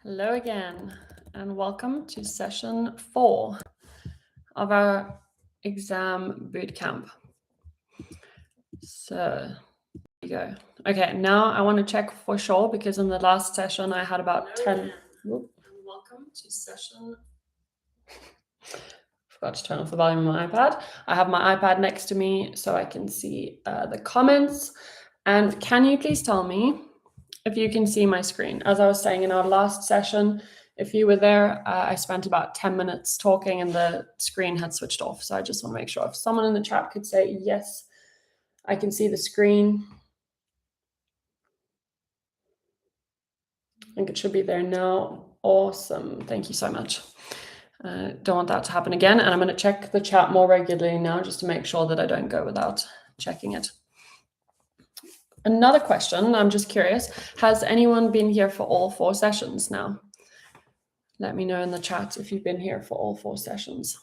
Hello again, and welcome to session 4 of our exam bootcamp. So, there you go. Okay, now I want to check for sure because in the last session I had about 10. Welcome to session. Forgot to turn off the volume on my iPad. I have my iPad next to me so I can see the comments. And can you please tell me if you can see my screen? As I was saying in our last session, if you were there, I spent about 10 minutes talking and the screen had switched off. So I just want to make sure if someone in the chat could say, yes, I can see the screen. I think it should be there now. Awesome. Thank you so much. Don't want that to happen again. And I'm going to check the chat more regularly now just to make sure that I don't go without checking it. Another question, I'm just curious, has anyone been here for all 4 sessions now? Let me know in the chat if you've been here for all 4 sessions.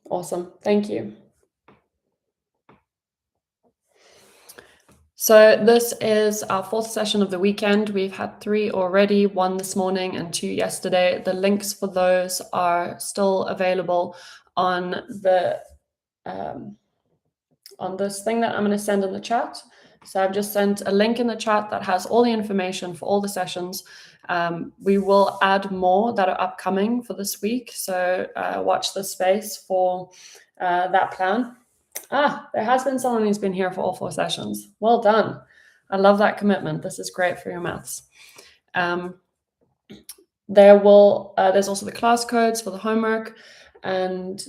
Awesome, thank you. So this is our 4th session of the weekend. We've had 3 already, 1 this morning and 2 yesterday. The links for those are still available on the on this thing that I'm going to send in the chat. So I've just sent a link in the chat that has all the information for all the sessions. We will add more that are upcoming for this week. So watch the space for that plan. There has been someone who's been here for all 4 sessions. Well done. I love that commitment. This is great for your maths. There's also the class codes for the homework, and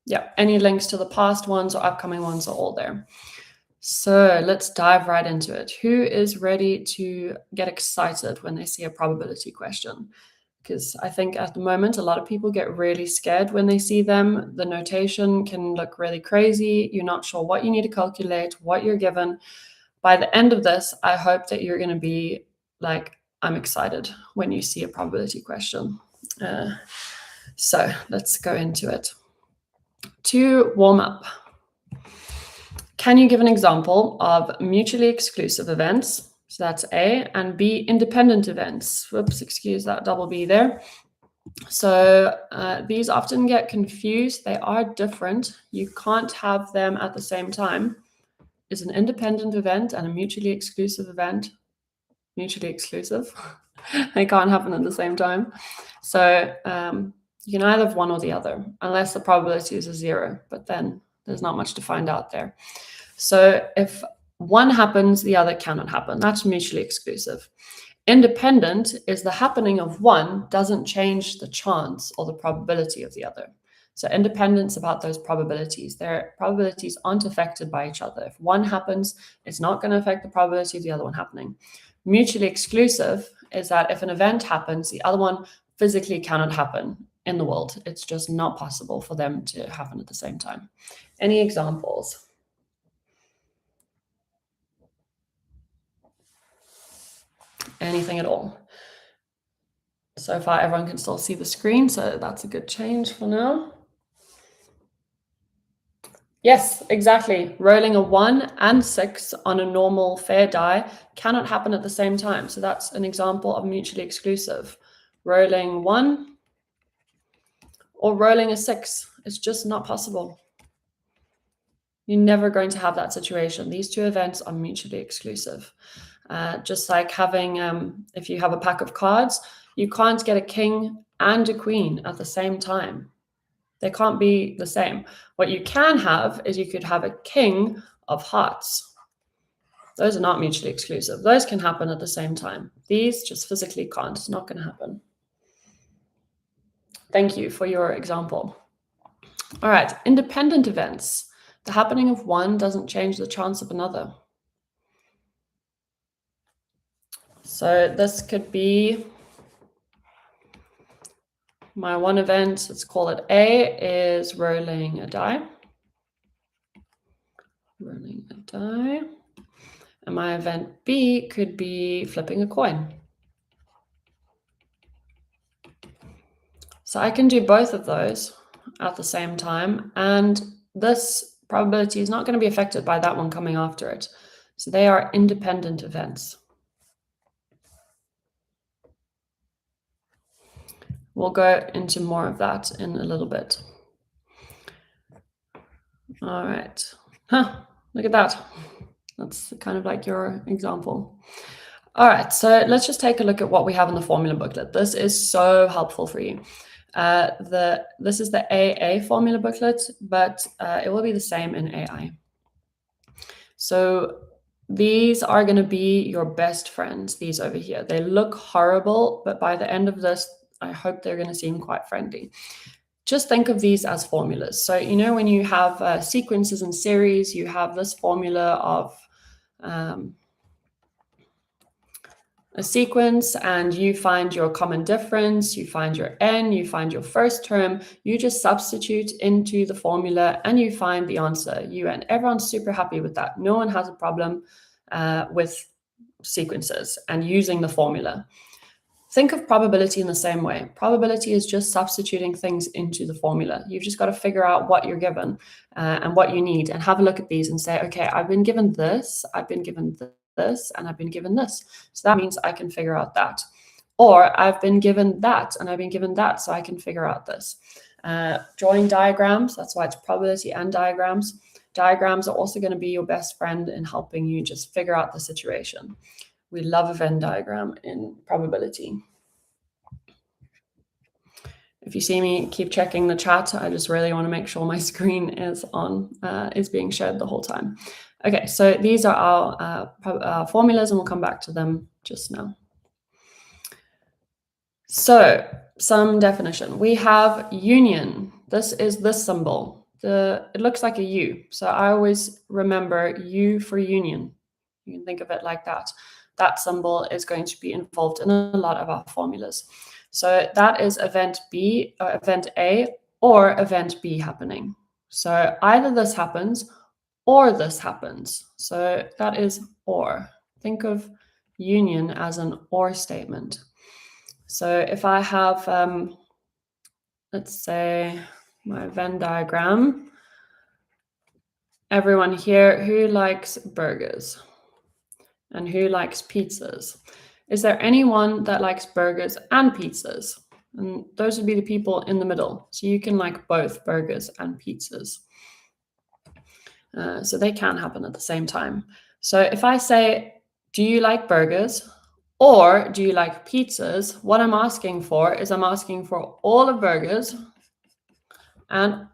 yeah, any links to the past ones or upcoming ones are all there. So let's dive right into it. Who is ready to get excited when they see a probability question? Because I think at the moment, a lot of people get really scared when they see them. The notation can look really crazy. You're not sure what you need to calculate, what you're given. By the end of this, I hope that you're going to be like, I'm excited when you see a probability question. So let's go into it. To warm up, can you give an example of mutually exclusive events? So that's A, and B, independent events. Whoops, excuse that double B there. So these often get confused. They are different. You can't have them at the same time. Is an independent event and a mutually exclusive event mutually exclusive? They can't happen at the same time. So you can either have one or the other, unless the probability is a 0, but then there's not much to find out there. So if one happens, the other cannot happen. That's mutually exclusive. Independent is the happening of one doesn't change the chance or the probability of the other. So independence about those probabilities. Their probabilities aren't affected by each other. If one happens, it's not going to affect the probability of the other one happening. Mutually exclusive is that if an event happens, the other one physically cannot happen in the world. It's just not possible for them to happen at the same time. Any examples? Anything at all? So far, everyone can still see the screen, so that's a good change for now. Yes, exactly. Rolling a 1 and 6 on a normal fair die cannot happen at the same time. So that's an example of mutually exclusive. Rolling 1 or rolling a 6. It's just not possible. You're never going to have that situation. These 2 events are mutually exclusive. Just like having, if you have a pack of cards, you can't get a king and a queen at the same time. They can't be the same. What you can have is you could have a king of hearts. Those are not mutually exclusive. Those can happen at the same time. These just physically can't. It's not going to happen. Thank you for your example. All right, independent events. The happening of one doesn't change the chance of another. So this could be my one event, let's call it A, is rolling a die. Rolling a die. And my event B could be flipping a coin. So I can do both of those at the same time, and this probability is not going to be affected by that one coming after it. So they are independent events. We'll go into more of that in a little bit. All right. Look at that. That's kind of like your example. All right, so let's just take a look at what we have in the formula booklet. This is so helpful for you. This is the AA formula booklet, but it will be the same in AI. So these are going to be your best friends, these over here. They look horrible, but by the end of this, I hope they're going to seem quite friendly. Just think of these as formulas. So, you know, when you have sequences and series, you have this formula of a sequence, and you find your common difference, you find your n, you find your first term, you just substitute into the formula and you find the answer, un. Everyone's super happy with that. No one has a problem with sequences and using the formula. Think of probability in the same way. Probability is just substituting things into the formula. You've just got to figure out what you're given and what you need, and have a look at these and say, okay, I've been given this, I've been given this, and I've been given this. So that means I can figure out that. Or I've been given that, and I've been given that, so I can figure out this. Drawing diagrams, that's why it's probability and diagrams. Diagrams are also going to be your best friend in helping you just figure out the situation. We love a Venn diagram in probability. If you see me keep checking the chat, I just really want to make sure my screen is on, is being shared the whole time. Okay, so these are our formulas, and we'll come back to them just now. So some definition. We have union. This is this symbol. It looks like a U. So I always remember U for union. You can think of it like that. That symbol is going to be involved in a lot of our formulas. So that is event B, or event A, or event B happening. So either this happens or this happens. So that is or. Think of union as an or statement. So if I have, let's say, my Venn diagram, everyone here, who likes burgers? And who likes pizzas? Is there anyone that likes burgers and pizzas? And those would be the people in the middle. So you can like both burgers and pizzas. So they can happen at the same time. So if I say, do you like burgers or do you like pizzas? What I'm asking for is I'm asking for all the burgers and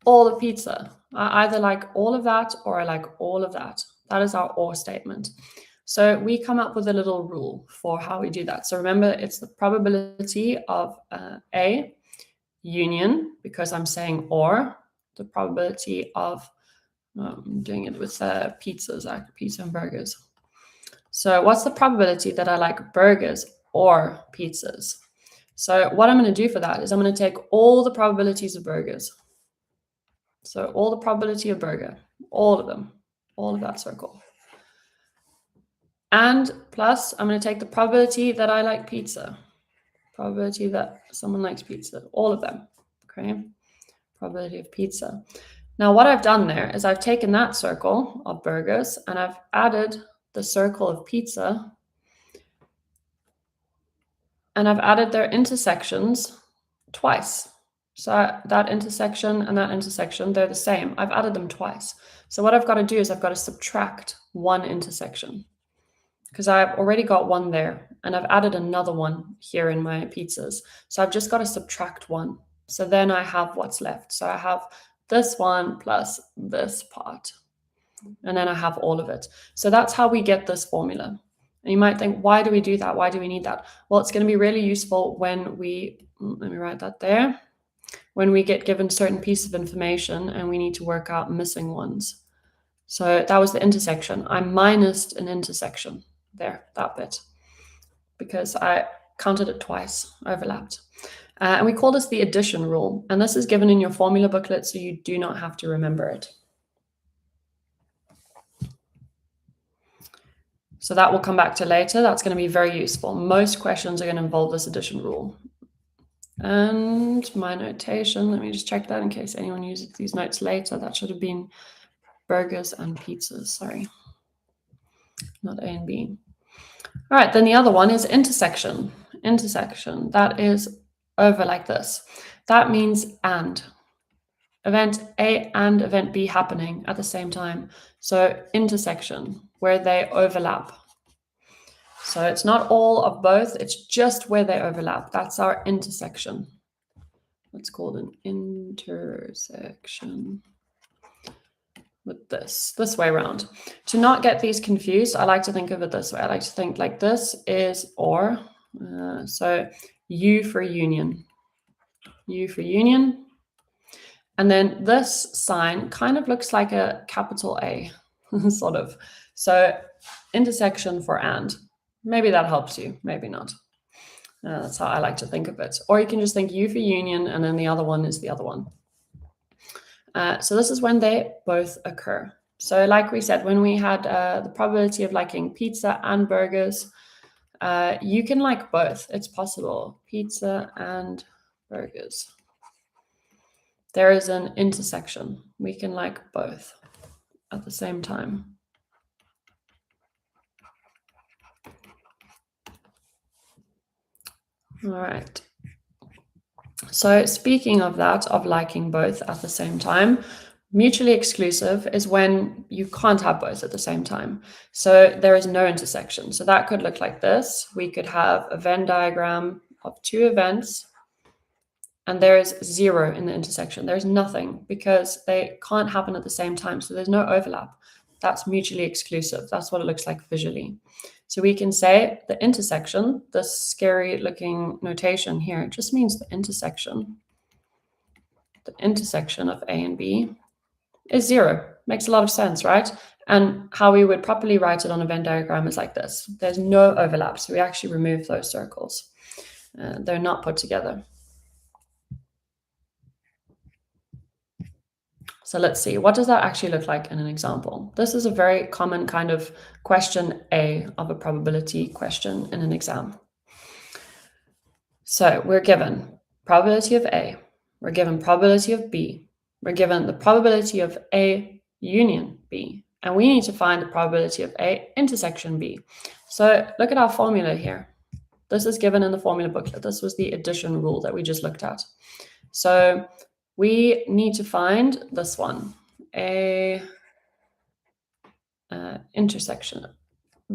all the pizza. I either like all of that or I like all of that. That is our or statement. So we come up with a little rule for how we do that. So remember, it's the probability of A, union, because I'm saying or, the probability of, I'm doing it with pizzas, like pizza and burgers. So what's the probability that I like burgers or pizzas? So what I'm going to do for that is I'm going to take all the probabilities of burgers. So all the probability of burger, all of them, all of that circle. And plus, I'm going to take the probability that I like pizza, probability that someone likes pizza, all of them, okay? Probability of pizza. Now, what I've done there is I've taken that circle of burgers and I've added the circle of pizza, and I've added their intersections twice. So that intersection and that intersection, they're the same. I've added them twice. So what I've got to do is I've got to subtract one intersection, because I've already got one there and I've added another one here in my pizzas. So I've just got to subtract one. So then I have what's left. So I have this one plus this part, and then I have all of it. So that's how we get this formula. And you might think, why do we do that? Why do we need that? Well, it's going to be really useful when we, let me write that there, when we get given certain piece of information and we need to work out missing ones. So that was the intersection. I minused an intersection there, that bit, because I counted it twice, overlapped. And we call this the addition rule. And this is given in your formula booklet, so you do not have to remember it. So that we'll come back to later. That's going to be very useful. Most questions are going to involve this addition rule. And my notation, let me just check that in case anyone uses these notes later. That should have been burgers and pizzas, sorry, not A and B. All right, then the other one is intersection. Intersection, that is over like this. That means and. Event A and event B happening at the same time. So intersection, where they overlap. So it's not all of both, it's just where they overlap. That's our intersection. It's called an intersection with this way around. To not get these confused, I like to think of it this way. I like to think like this is or. So U for union. U for union. And then this sign kind of looks like a capital A, sort of. So intersection for and. Maybe that helps you, maybe not. That's how I like to think of it. Or you can just think U for union, and then the other one is the other one. So this is when they both occur. So like we said, when we had the probability of liking pizza and burgers, you can like both. It's possible. Pizza and burgers. There is an intersection. We can like both at the same time. All right. So speaking of that, of liking both at the same time, mutually exclusive is when you can't have both at the same time. So there is no intersection. So that could look like this. We could have a Venn diagram of two events, and there is 0 in the intersection. There's nothing because they can't happen at the same time. So there's no overlap. That's mutually exclusive. That's what it looks like visually. So we can say the intersection, this scary looking notation here, it just means the intersection. The intersection of A and B is 0. Makes a lot of sense, right? And how we would properly write it on a Venn diagram is like this. There's no overlap. So we actually remove those circles. They're not put together. So let's see, what does that actually look like in an example? This is a very common kind of question A of a probability question in an exam. So we're given probability of A, we're given probability of B, we're given the probability of A union B, and we need to find the probability of A intersection B. So look at our formula here. This is given in the formula booklet. This was the addition rule that we just looked at. So we need to find this one, A intersection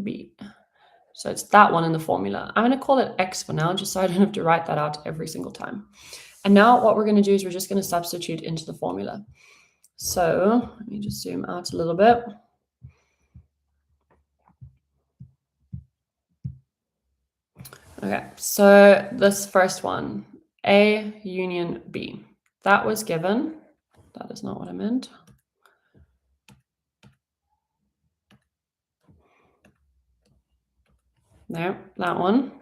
B. So it's that one in the formula. I'm going to call it X for now, just so I don't have to write that out every single time. And now what we're going to do is we're just going to substitute into the formula. So let me just zoom out a little bit. Okay, so this first one, A union B. That was given. That is not what I meant. There, that one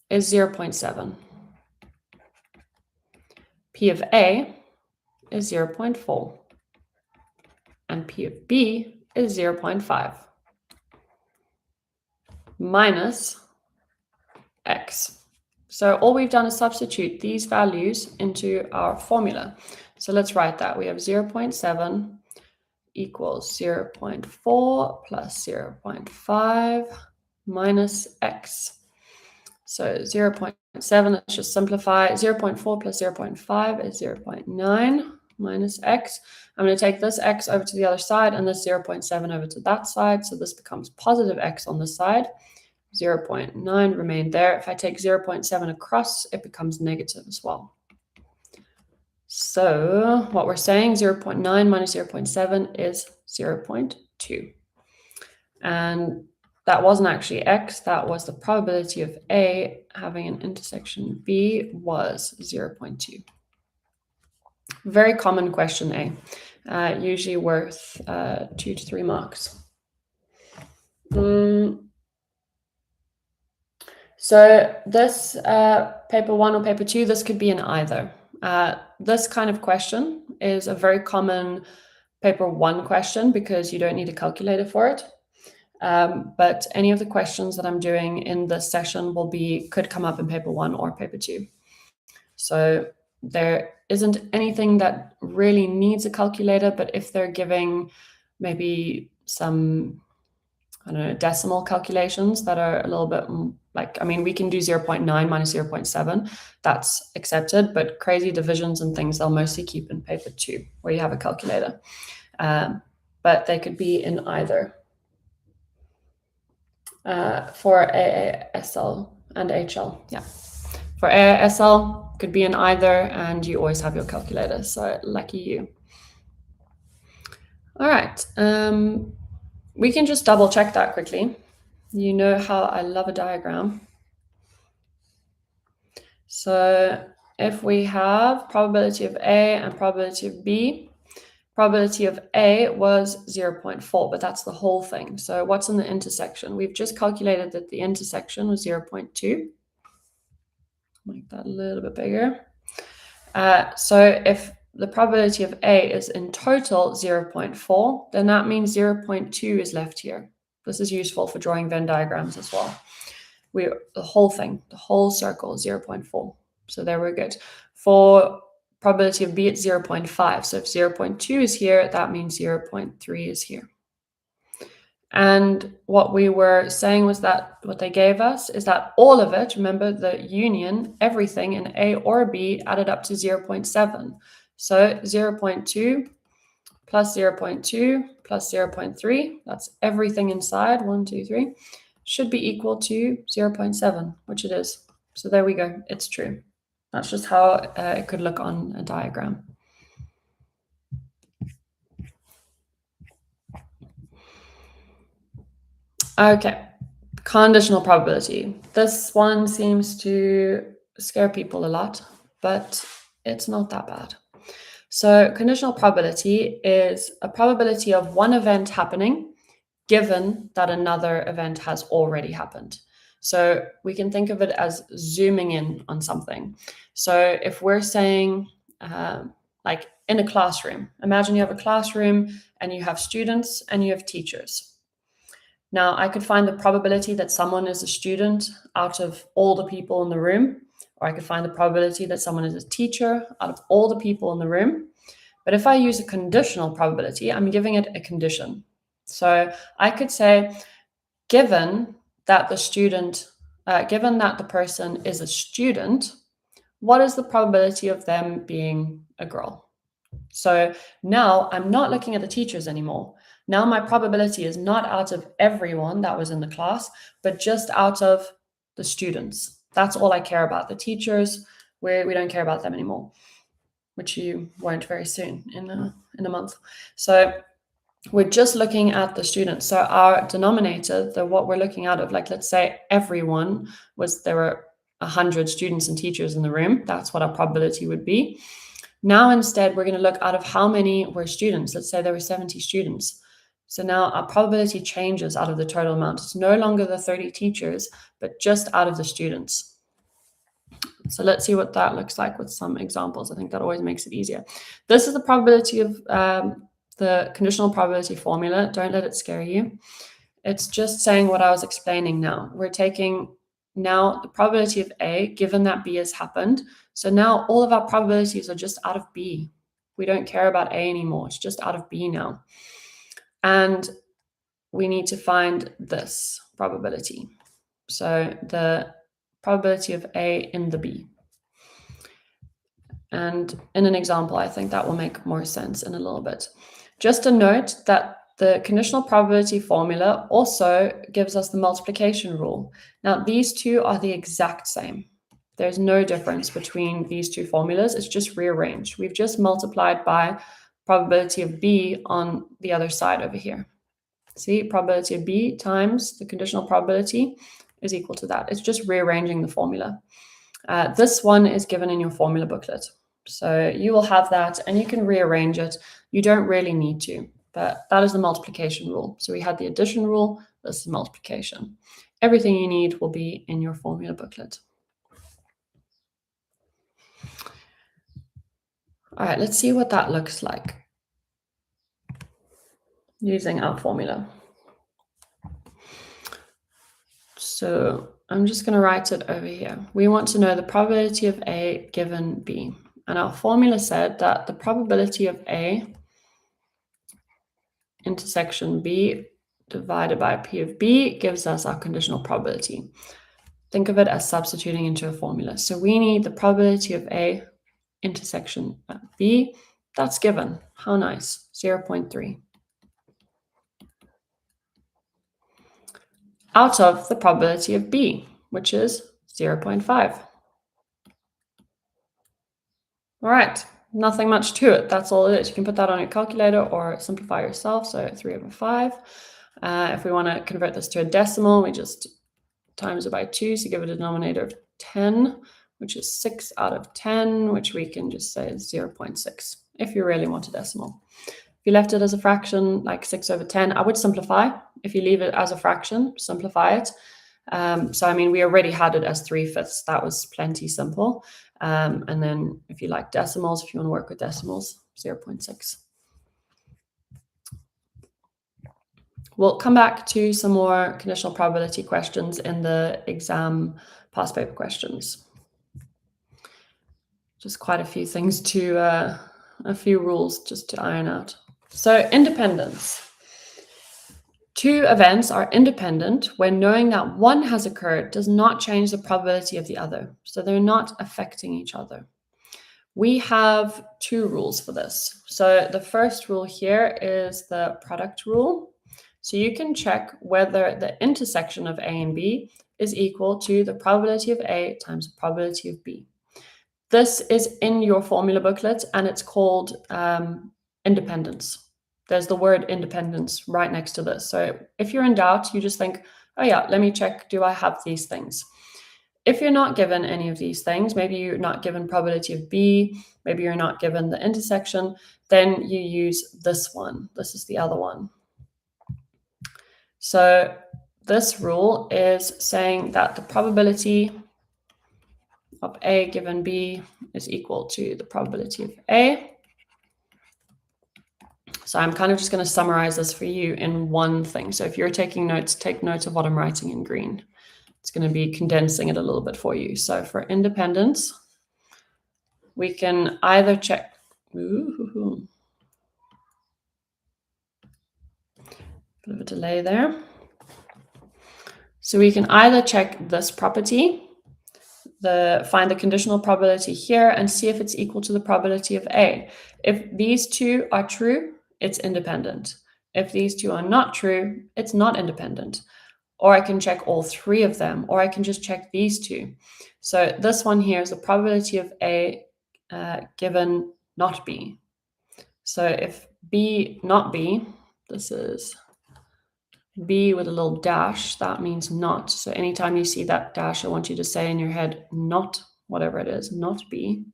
is 0.7. P of A is 0.4. And P of B is 0.5. Minus X. So all we've done is substitute these values into our formula. So let's write that. We have 0.7 equals 0.4 plus 0.5 minus X. So 0.7, let's just simplify. 0.4 plus 0.5 is 0.9 minus X. I'm going to take this X over to the other side and this 0.7 over to that side. So this becomes positive X on this side. 0.9 remained there. If I take 0.7 across, it becomes negative as well. So what we're saying, 0.9 minus 0.7 is 0.2. And that wasn't actually X, that was the probability of A having an intersection B was 0.2. Very common question A, usually worth 2 to 3 marks. So this paper 1 or paper 2, this could be an either. This kind of question is a very common paper 1 question because you don't need a calculator for it. But any of the questions that I'm doing in this session could come up in paper 1 or paper 2. So there isn't anything that really needs a calculator, but if they're giving maybe some, I don't know, decimal calculations that are a little bit like, I mean, we can do 0.9 minus 0.7. That's accepted, but crazy divisions and things, they'll mostly keep in paper 2, where you have a calculator. But they could be in either. For AASL and HL, yeah. For AASL, could be in either, and you always have your calculator, so lucky you. All right, we can just double check that quickly. You know how I love a diagram. So if we have probability of A and probability of B, probability of A was 0.4, but that's the whole thing. So what's in the intersection? We've just calculated that the intersection was 0.2. Make that a little bit bigger. So if the probability of A is in total 0.4, then that means 0.2 is left here. This is useful for drawing Venn diagrams as well. The whole thing, the whole circle is 0.4. So there we're good. For probability of B, it's 0.5. So if 0.2 is here, that means 0.3 is here. And what we were saying was that what they gave us is that all of it, remember the union, everything in A or B added up to 0.7. So 0.2 plus 0.2 plus 0.3, that's everything inside, 1, 2, 3, should be equal to 0.7, which it is. So there we go, it's true. That's just how it could look on a diagram. Okay, conditional probability. This one seems to scare people a lot, but it's not that bad. So conditional probability is a probability of one event happening given that another event has already happened. So we can think of it as zooming in on something. So if we're saying, like in a classroom, imagine you have a classroom and you have students and you have teachers. Now, I could find the probability that someone is a student out of all the people in the room, or I could find the probability that someone is a teacher out of all the people in the room. But if I use a conditional probability, I'm giving it a condition. So I could say, given that the person is a student, what is the probability of them being a girl? So now I'm not looking at the teachers anymore. Now my probability is not out of everyone that was in the class, but just out of the students. That's all I care about. The teachers, we don't care about them anymore, which you won't very soon in a month. So we're just looking at the students. So our denominator, what we're looking out of, like, let's say everyone there were 100 students and teachers in the room. That's what our probability would be. Now, instead, we're going to look out of how many were students. Let's say there were 70 students. So now our probability changes out of the total amount. It's no longer the 30 teachers, but just out of the students. So let's see what that looks like with some examples. I think that always makes it easier. This is the probability of the conditional probability formula. Don't let it scare you. It's just saying what I was explaining now. We're taking now the probability of A, given that B has happened. So now all of our probabilities are just out of B. We don't care about A anymore. It's just out of B now. And we need to find this probability. So the probability of A in the B. And in an example, I think that will make more sense in a little bit. Just a note that the conditional probability formula also gives us the multiplication rule. Now, these two are the exact same. There's no difference between these two formulas. It's just rearranged. We've just multiplied by probability of B on the other side over here. See, probability of B times the conditional probability is equal to that. It's just rearranging the formula. This one is given in your formula booklet. So you will have that and you can rearrange it. You don't really need to, but that is the multiplication rule. So we had the addition rule, this is multiplication. Everything you need will be in your formula booklet. All right, let's see what that looks like using our formula. So I'm just going to write it over here. We want to know the probability of A given B. And our formula said that the probability of A intersection B divided by P of B gives us our conditional probability. think of it as substituting into a formula. So we need the probability of A intersection B. That's given. How nice. 0.3. Out of the probability of B, which is 0.5. All right, nothing much to it. That's all it is. You can put that on your calculator or simplify yourself. So 3/5. If we want to convert this to a decimal, we just times it by 2, so give it a denominator of 10, which is 6 out of 10, which we can just say is 0.6 if you really want a decimal. If you left it as a fraction, like 6/10, I would simplify. If you leave it as a fraction, simplify it. So, I mean, we already had it as 3/5. That was plenty simple. And then if you like decimals, if you want to work with decimals, 0.6. We'll come back to some more conditional probability questions in the exam past paper questions. Just quite a few things to, a few rules just to iron out. So independence. Two events are independent when knowing that one has occurred does not change the probability of the other. So they're not affecting each other. We have two rules for this. So the first rule here is the product rule. So you can check whether the intersection of A and B is equal to the probability of A times the probability of B. This is in your formula booklet and it's called independence. There's the word independence right next to this. So if you're in doubt, you just think, oh yeah, let me check, do I have these things? If you're not given any of these things, maybe you're not given probability of B, maybe you're not given the intersection, then you use this one. This is the other one. So this rule is saying that the probability of A given B is equal to the probability of A. So I'm kind of just going to summarize this for you in one thing. So if you're taking notes, take note of what I'm writing in green. It's going to be condensing it a little bit for you. So for independence, we can either check. Ooh, bit of a delay there. So we can either check this property, find the conditional probability here and see if it's equal to the probability of A. If these two are true, it's independent. If these two are not true, it's not independent. Or I can check all three of them, or I can just check these two. So this one here is the probability of A given not B. So if B not B, this is B with a little dash, that means not. So anytime you see that dash, I want you to say in your head, not whatever it is, not B.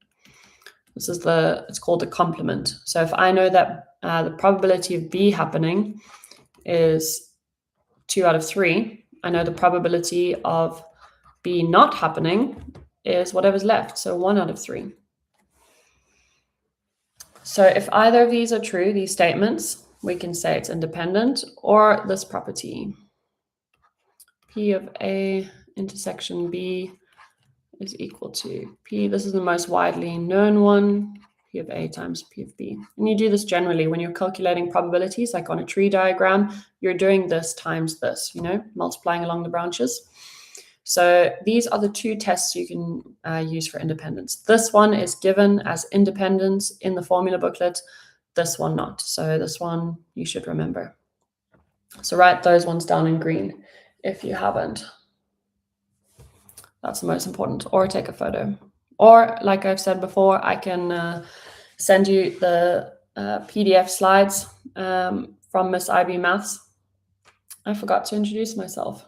This is it's called a complement. So if I know that the probability of B happening is 2 out of 3, I know the probability of B not happening is whatever's left, so 1 out of 3. So if either of these are true, these statements, we can say it's independent, or this property, P of A intersection B is equal to P. This is the most widely known one, P of A times P of B. And you do this generally when you're calculating probabilities, like on a tree diagram, you're doing this times this, multiplying along the branches. So these are the two tests you can use for independence. This one is given as independence in the formula booklet, this one not. So this one you should remember. So write those ones down in green if you haven't. That's the most important, or take a photo. Or like I've said before, I can send you the PDF slides from Miss IB Maths. I forgot to introduce myself.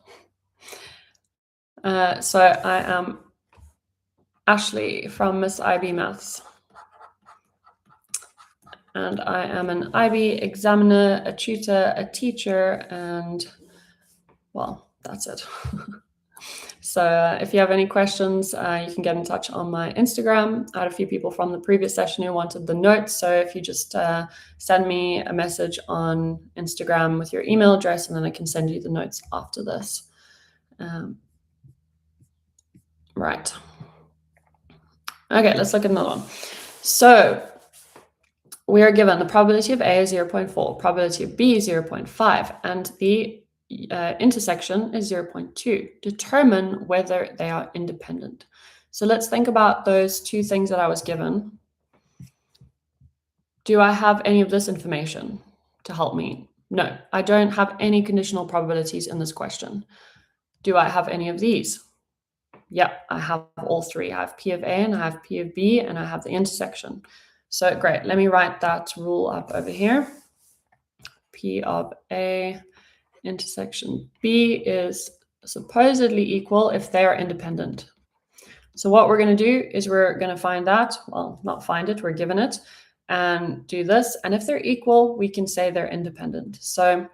So I am Ashley from Miss IB Maths. And I am an IB examiner, a tutor, a teacher, and well, that's it. So if you have any questions, you can get in touch on my Instagram. I had a few people from the previous session who wanted the notes. So if you just send me a message on Instagram with your email address, and then I can send you the notes after this. Right. Okay, let's look at another one. So we are given the probability of A is 0.4, probability of B is 0.5, and the intersection is 0.2. Determine whether they are independent. So let's think about those two things that I was given. Do I have any of this information to help me? No, I don't have any conditional probabilities in this question. Do I have any of these? Yeah, I have all three. I have P of A and I have P of B and I have the intersection. So great, let me write that rule up over here. P of A intersection B is supposedly equal if they are independent. So what we're going to do is we're going to find that, well, not find it, we're given it, and do this. And if they're equal, we can say they're independent. So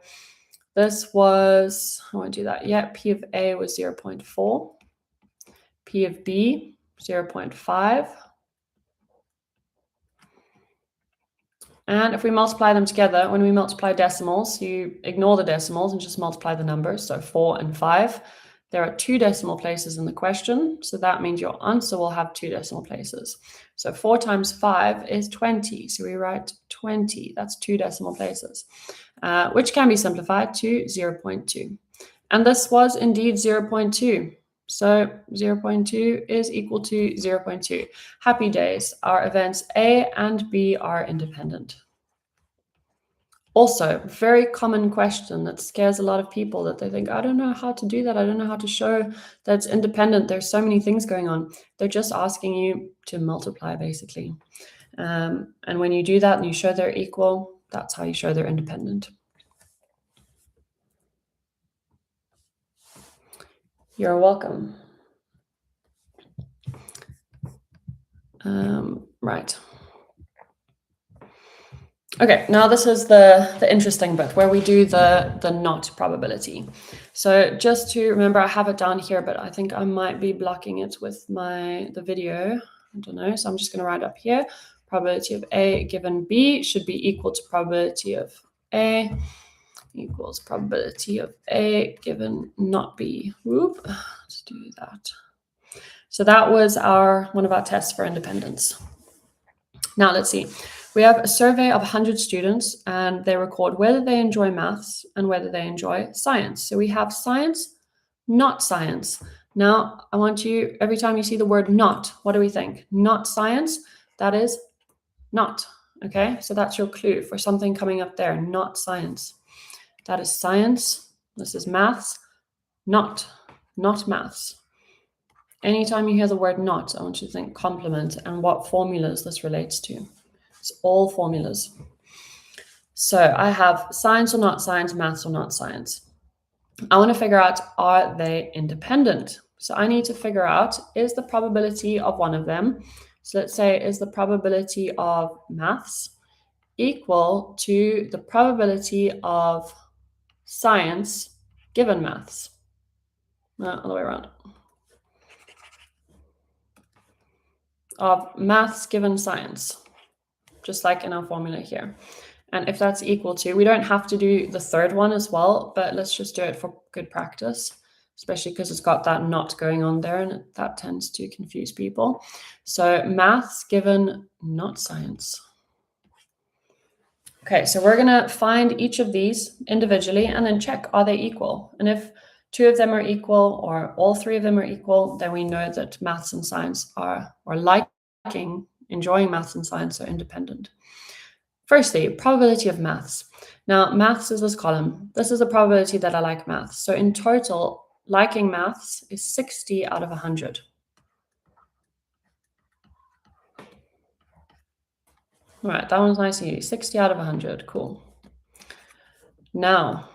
this was, I won't do that yet. P of A was 0.4, P of B, 0.5. And if we multiply them together, when we multiply decimals, you ignore the decimals and just multiply the numbers. So 4 and 5. There are 2 decimal places in the question. So that means your answer will have 2 decimal places. So 4 times 5 is 20. So we write 20. That's 2 decimal places, which can be simplified to 0.2. And this was indeed 0.2. So 0.2 is equal to 0.2. Happy days. Our events A and B are independent. Also, very common question that scares a lot of people, that they think, I don't know how to do that. I don't know how to show that it's independent. There's so many things going on. They're just asking you to multiply, basically. And when you do that and you show they're equal, that's how you show they're independent. You're welcome. Right. Okay, now this is the interesting bit where we do the not probability. So just to remember, I have it down here, but I think I might be blocking it with the video. I don't know, so I'm just going to write up here. Probability of A given B should be equal to probability of A equals probability of A given not B. Whoop, let's do that. So that was one of our tests for independence. Now let's see. We have a survey of 100 students and they record whether they enjoy maths and whether they enjoy science. So we have science, not science. Now I want you, every time you see the word not, what do we think? Not science, that is not. Okay, so that's your clue for something coming up there, not science. That is science, this is maths, not maths. Anytime you hear the word not, I want you to think complement and what formulas this relates to. It's all formulas. So I have science or not science, maths or not science. I want to figure out, are they independent? So I need to figure out, is the probability of one of them, so let's say, is the probability of maths equal to the probability of science given maths? No, other way around. Of maths given science, just like in our formula here. And if that's equal to, we don't have to do the third one as well, but let's just do it for good practice, especially because it's got that not going on there and that tends to confuse people. So maths given not science. Okay, so we're going to find each of these individually and then check, are they equal? And if 2 of them are equal or all 3 of them are equal, then we know that maths and science are, or enjoying maths and science are independent. Firstly, probability of maths. Now, maths is this column. This is the probability that I like maths. So in total, liking maths is 60 out of 100. All right, that one's nice and easy. 60 out of 100, cool. Now,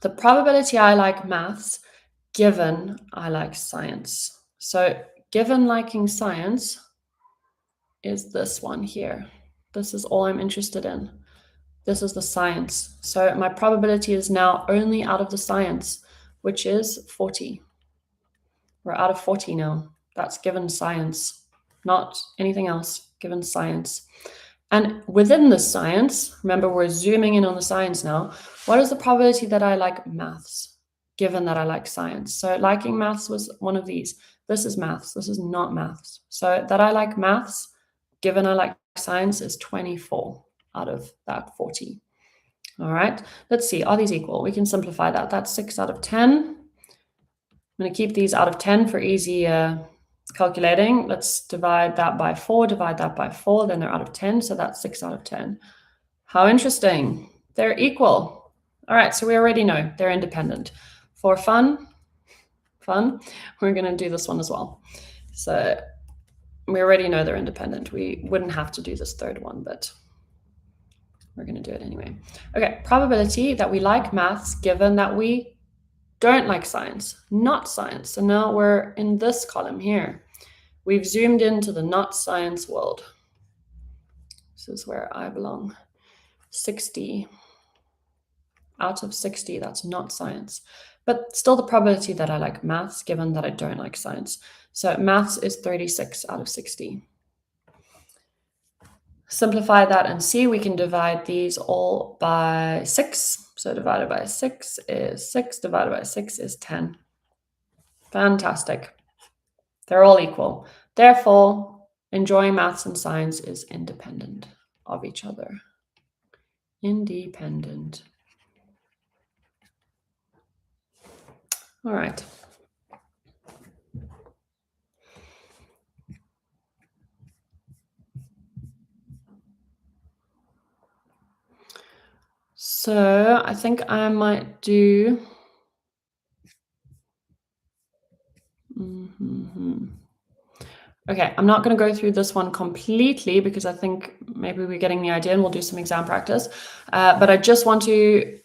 the probability I like maths given I like science. So given liking science is this one here. This is all I'm interested in. This is the science. So my probability is now only out of the science, which is 40. We're out of 40 now. That's given science, not anything else, given science. And within the science, remember we're zooming in on the science now, what is the probability that I like maths, given that I like science? So liking maths was one of these. This is maths, this is not maths. So that I like maths, given I like science, is 24 out of that 40. All right, let's see, are these equal? We can simplify that. That's 6 out of 10. I'm going to keep these out of 10 for easy calculating. Let's divide that by 4, divide that by 4, then they're out of 10, so that's 6 out of 10. How interesting. They're equal. All right, so we already know they're independent. For fun, we're going to do this one as well. So we already know they're independent. We wouldn't have to do this third one, but we're going to do it anyway. Okay, probability that we like maths given that we don't like science, not science. So now we're in this column here. We've zoomed into the not science world. This is where I belong. 60 out of 60, that's not science. But still the probability that I like maths given that I don't like science. So maths is 36 out of 60. Simplify that and see, we can divide these all by 6. So divided by 6 is 6, divided by 6 is 10. Fantastic. They're all equal. Therefore, enjoying maths and science is independent of each other. Independent. All right. So I think I might do... Okay, I'm not going to go through this one completely because I think maybe we're getting the idea and we'll do some exam practice. But I just want to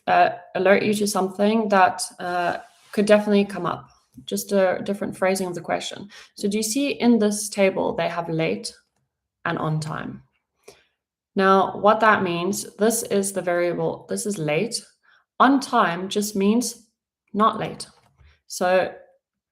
alert you to something that could definitely come up, just a different phrasing of the question. So do you see in this table, they have late and on time. Now, what that means, this is the variable, this is late. On time just means not late. So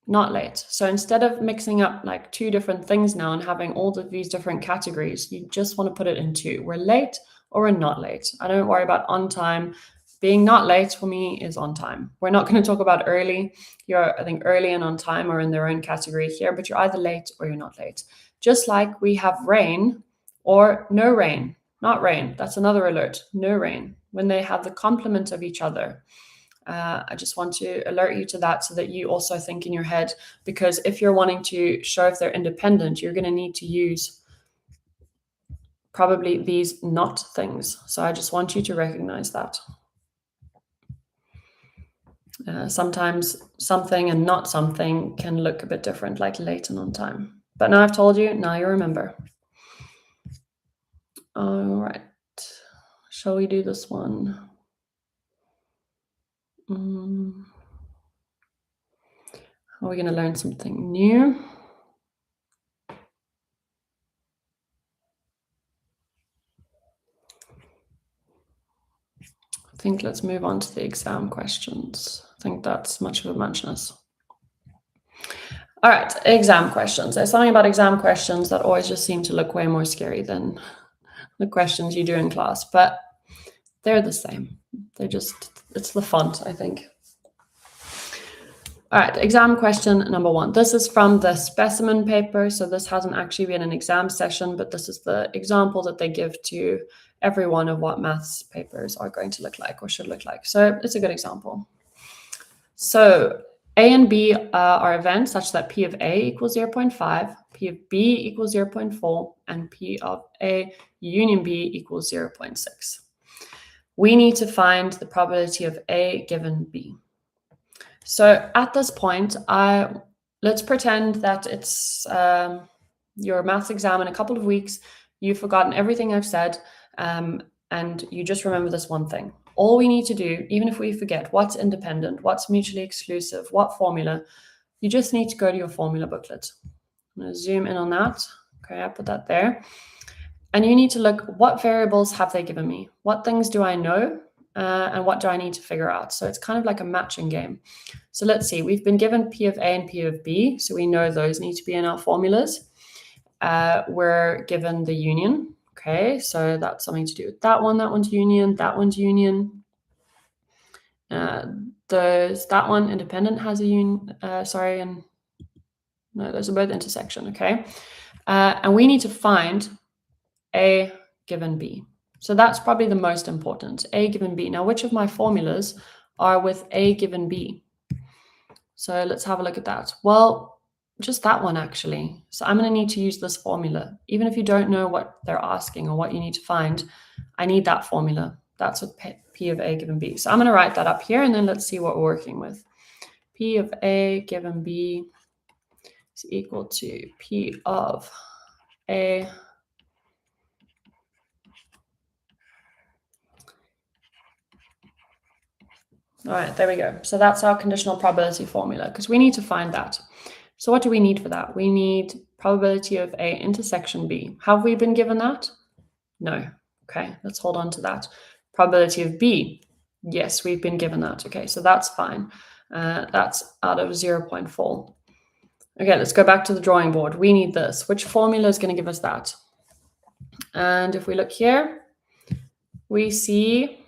not late. So instead of mixing up like two different things now and having all of these different categories, you just want to put it in two. We're late or we're not late. I don't worry about on time. Being not late for me is on time. We're not going to talk about early. I think early and on time are in their own category here, but you're either late or you're not late. Just like we have rain or no rain, not rain. That's another alert, no rain, when they have the complement of each other. I just want to alert you to that so that you also think in your head, because if you're wanting to show if they're independent, you're going to need to use probably these not things. So I just want you to recognize that. Sometimes something and not something can look a bit different, like late and on time. But now I've told you, now you remember. All right. Shall we do this one? Are we going to learn something new? I think let's move on to the exam questions. I think that's much of a muchness. All right, exam questions. There's something about exam questions that always just seem to look way more scary than the questions you do in class, but they're the same. It's the font, I think. All right, exam question number 1. This is from the specimen paper, so this hasn't actually been an exam session, but this is the example that they give to everyone of what maths papers are going to look like or should look like. So it's a good example. So A and B are events such that P of A equals 0.5, P of B equals 0.4, and P of A union B equals 0.6. We need to find the probability of A given B. So at this point, let's pretend that it's your maths exam in a couple of weeks. You've forgotten everything I've said, and you just remember this one thing. All we need to do, even if we forget what's independent, what's mutually exclusive, what formula, you just need to go to your formula booklet. I'm going to zoom in on that. Okay, I put that there. And you need to look, what variables have they given me? What things do I know? And what do I need to figure out? So it's kind of like a matching game. So let's see, we've been given P of A and P of B, so we know those need to be in our formulas. We're given the union. Okay, so that's something to do with that one's union, that one's union. That one independent has a union, and no, those are both intersection, okay? And we need to find A given B. So that's probably the most important, A given B. Now, which of my formulas are with A given B? So let's have a look at that. Well, just that one actually. So I'm going to need to use this formula. Even if you don't know what they're asking or what you need to find, I need that formula. That's with P of A given B. So I'm going to write that up here, and then let's see what we're working with. P of A given B is equal to P of A All right, there we go. So that's our conditional probability formula, because we need to find that. So what do we need for that? We need probability of A intersection B. Have we been given that? No. Okay, let's hold on to that. Probability of B. Yes, we've been given that. Okay, so that's fine. That's out of 0.4. Okay, let's go back to the drawing board. We need this. Which formula is going to give us that? And if we look here, we see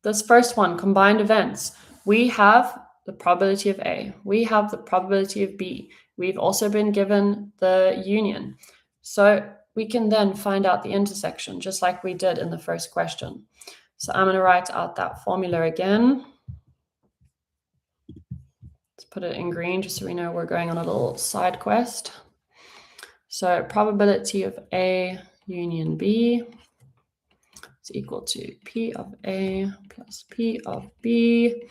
this first one, combined events. We have the probability of A. We have the probability of B. We've also been given the union. So we can then find out the intersection, just like we did in the first question. So I'm going to write out that formula again. Let's put it in green just so we know we're going on a little side quest. So probability of A union B is equal to P of A plus P of B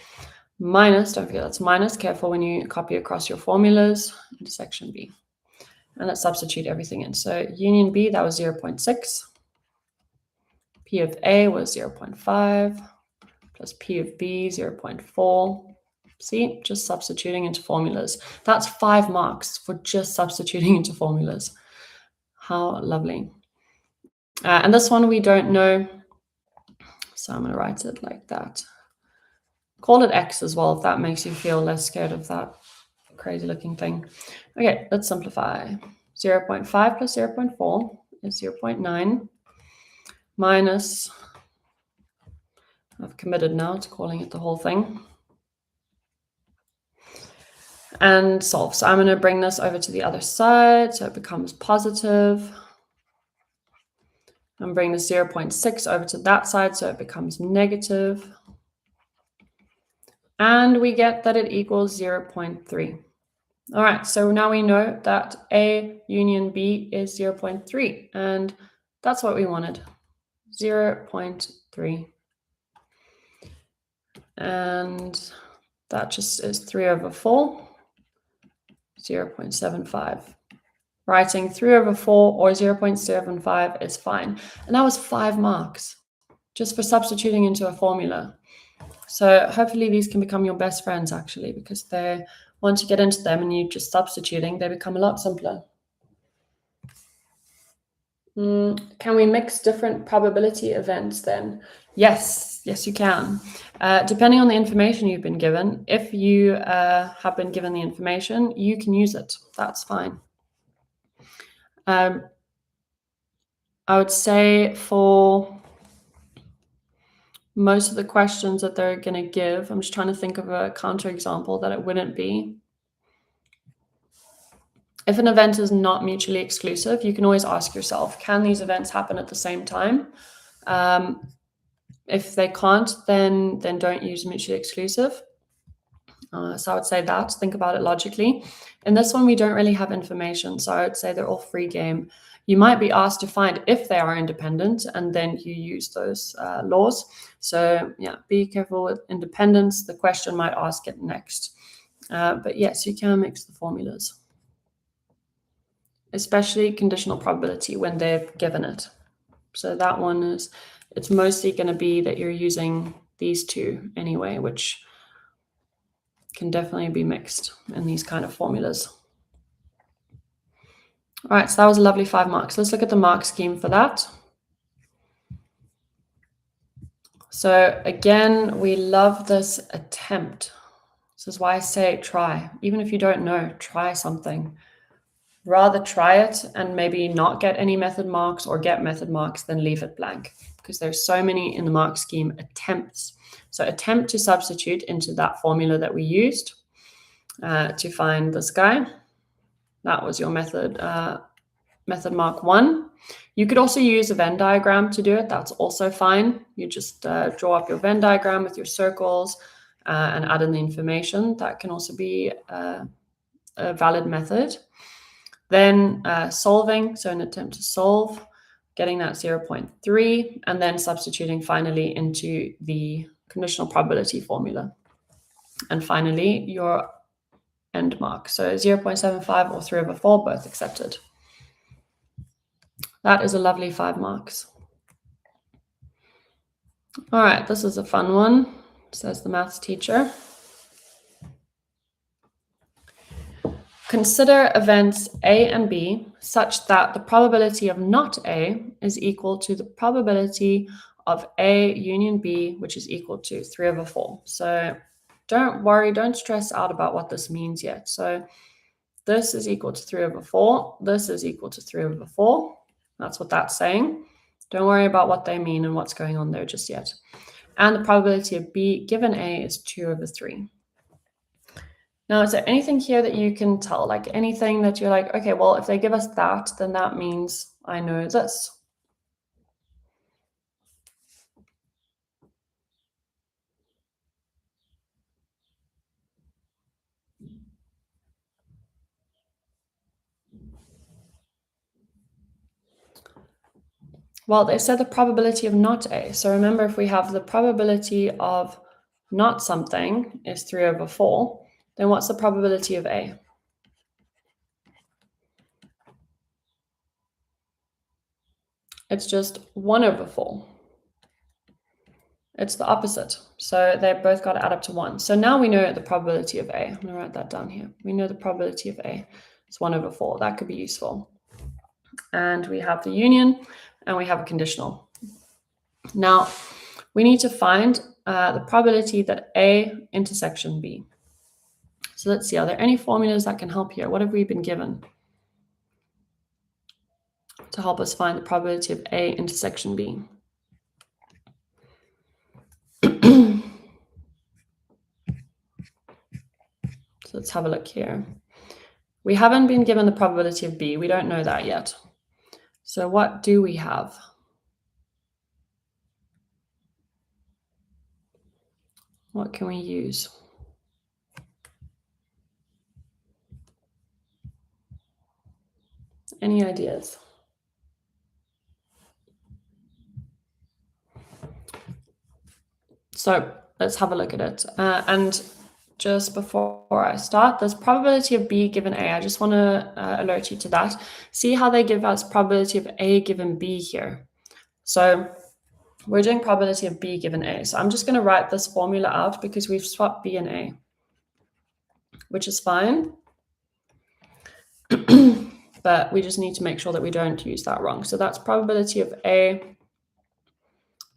minus, don't forget that's minus, careful when you copy across your formulas, intersection B. And let's substitute everything in. So union B, that was 0.6. P of A was 0.5 plus P of B, 0.4. See, just substituting into formulas. That's 5 marks for just substituting into formulas. How lovely. And this one we don't know. So I'm going to write it like that. Call it X as well, if that makes you feel less scared of that crazy looking thing. Okay, let's simplify. 0.5 plus 0.4 is 0.9 minus, I've committed now to calling it the whole thing, and solve. So I'm going to bring this over to the other side so it becomes positive. I'm bringing the 0.6 over to that side so it becomes negative. And we get that it equals 0.3. All right, so now we know that A union B is 0.3, and that's what we wanted, 0.3. And that just is 3 over 4, 0.75. Writing 3 over 4 or 0.75 is fine. And that was 5 marks just for substituting into a formula. So hopefully these can become your best friends, actually, because once you get into them and you're just substituting, they become a lot simpler. Can we mix different probability events then? Yes, you can. Depending on the information you've been given, if you have been given the information, you can use it. That's fine. I would say for most of the questions that they're going to give, I'm just trying to think of a counterexample that it wouldn't be. If an event is not mutually exclusive, you can always ask yourself, can these events happen at the same time? If they can't, then don't use mutually exclusive. So I would say that, think about it logically. In this one, we don't really have information, so I would say they're all free game. You might be asked to find if they are independent, and then you use those laws. So yeah, be careful with independence. The question might ask it next. But yes, you can mix the formulas, especially conditional probability when they've given it. So that one is, it's mostly going to be that you're using these two anyway, which can definitely be mixed in these kind of formulas. All right, so that was a lovely 5 marks. Let's look at the mark scheme for that. So again, we love this attempt. This is why I say try. Even if you don't know, try something. Rather try it and maybe not get any method marks or get method marks than leave it blank, because there's so many in the mark scheme attempts. So attempt to substitute into that formula that we used to find this guy. That was your method mark 1. You could also use a Venn diagram to do it. That's also fine. You just draw up your Venn diagram with your circles and add in the information. That can also be a valid method. Then solving, so an attempt to solve, getting that 0.3, and then substituting finally into the conditional probability formula. And finally, your end mark. So 0.75 or 3/4, both accepted. That is a lovely 5 marks. All right, this is a fun one, says the maths teacher. Consider events A and B such that the probability of not A is equal to the probability of A union B, which is equal to 3/4. So don't worry, don't stress out about what this means yet. So this is equal to 3/4. This is equal to 3/4. That's what that's saying. Don't worry about what they mean and what's going on there just yet. And the probability of B given A is 2/3. Now, is there anything here that you can tell? Like anything that you're like, okay, well, if they give us that, then that means I know this. Well, they said the probability of not A. So remember, if we have the probability of not something is 3/4, then what's the probability of A? It's just 1/4. It's the opposite. So they've both got to add up to 1. So now we know the probability of A. I'm going to write that down here. We know the probability of A is 1/4. That could be useful. And we have the union and we have a conditional. Now, we need to find the probability that A intersection B. So let's see, are there any formulas that can help here? What have we been given to help us find the probability of A intersection B? So let's have a look here. We haven't been given the probability of B. We don't know that yet. So what do we have? What can we use? Any ideas? So let's have a look at it. And just before I start, this probability of B given A, I just want to alert you to that. See how they give us probability of A given B here. So we're doing probability of B given A. So I'm just going to write this formula out because we've swapped B and A, which is fine. But we just need to make sure that we don't use that wrong. So that's probability of A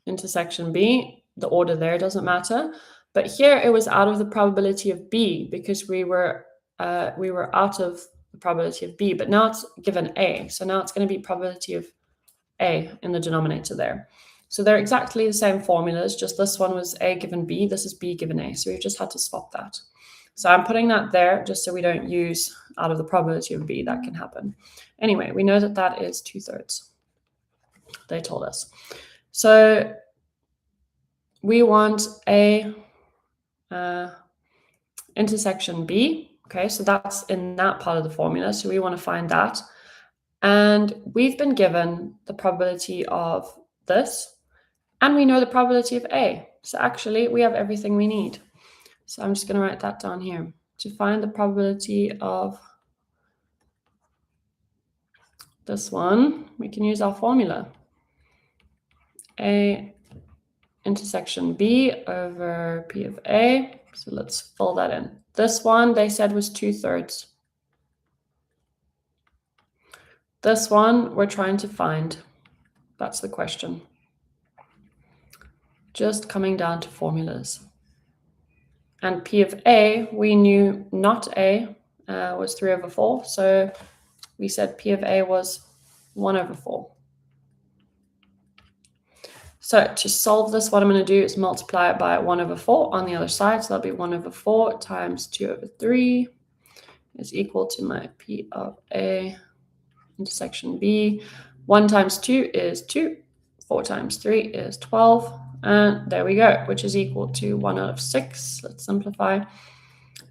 intersection B. The order there doesn't matter. But here it was out of the probability of B because we were out of the probability of B, but now it's given A. So now it's going to be probability of A in the denominator there. So they're exactly the same formulas, just this one was A given B, this is B given A. So we've just had to swap that. So I'm putting that there just so we don't use out of the probability of B. That can happen. Anyway, we know that that is 2/3. They told us. So we want A intersection B. Okay, so that's in that part of the formula. So we want to find that. And we've been given the probability of this, and we know the probability of A. So actually, we have everything we need. So I'm just going to write that down here. To find the probability of this one, we can use our formula. A intersection B over P of A. So let's fill that in. This one, they said, was 2/3. This one, we're trying to find. That's the question. Just coming down to formulas. And P of A, we knew not A was 3/4. So we said P of A was 1/4. So to solve this, what I'm going to do is multiply it by 1/4 on the other side. So that'll be 1/4 times 2/3 is equal to my P of A intersection B, 1 times 2 is 2. 4 times 3 is 12. And there we go, which is equal to 1 out of 6. Let's simplify.